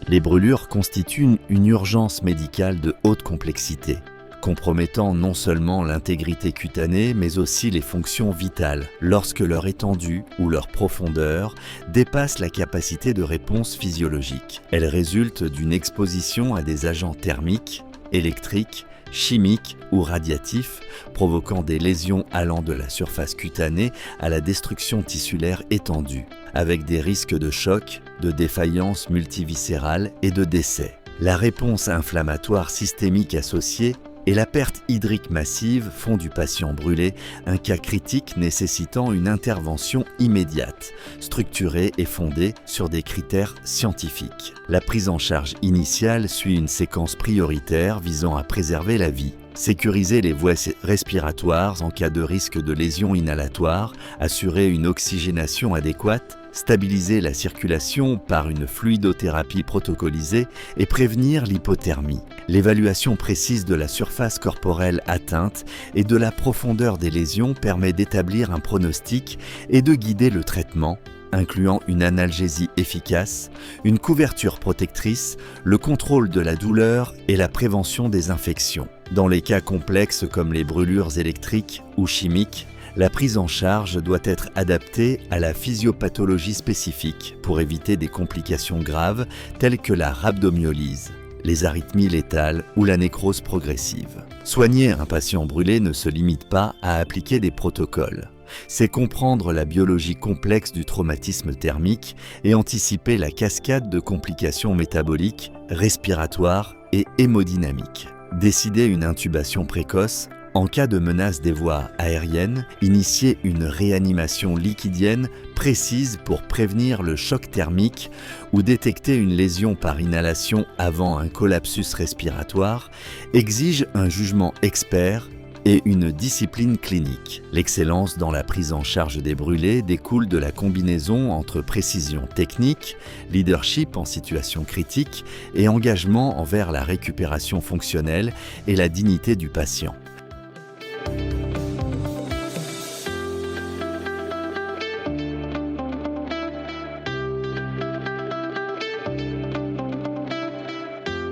Les brûlures constituent une urgence médicale de haute complexité, compromettant non seulement l'intégrité cutanée, mais aussi les fonctions vitales, lorsque leur étendue ou leur profondeur dépasse la capacité de réponse physiologique. Elles résultent d'une exposition à des agents thermiques, électriques, chimiques ou radiatifs, provoquant des lésions allant de la surface cutanée à la destruction tissulaire étendue, avec des risques de choc, de défaillance multiviscérale et de décès. La réponse inflammatoire systémique associée et la perte hydrique massive font du patient brûlé un cas critique nécessitant une intervention immédiate, structurée et fondée sur des critères scientifiques. La prise en charge initiale suit une séquence prioritaire visant à préserver la vie. Sécuriser les voies respiratoires en cas de risque de lésion inhalatoire, assurer une oxygénation adéquate, stabiliser la circulation par une fluidothérapie protocolisée et prévenir l'hypothermie. L'évaluation précise de la surface corporelle atteinte et de la profondeur des lésions permet d'établir un pronostic et de guider le traitement, incluant une analgésie efficace, une couverture protectrice, le contrôle de la douleur et la prévention des infections. Dans les cas complexes comme les brûlures électriques ou chimiques, la prise en charge doit être adaptée à la physiopathologie spécifique pour éviter des complications graves telles que la rhabdomyolyse, les arythmies létales ou la nécrose progressive. Soigner un patient brûlé ne se limite pas à appliquer des protocoles. C'est comprendre la biologie complexe du traumatisme thermique et anticiper la cascade de complications métaboliques, respiratoires et hémodynamiques. Décider une intubation précoce, en cas de menace des voies aériennes, initier une réanimation liquidienne précise pour prévenir le choc thermique ou détecter une lésion par inhalation avant un collapsus respiratoire exige un jugement expert et une discipline clinique. L'excellence dans la prise en charge des brûlés découle de la combinaison entre précision technique, leadership en situation critique et engagement envers la récupération fonctionnelle et la dignité du patient.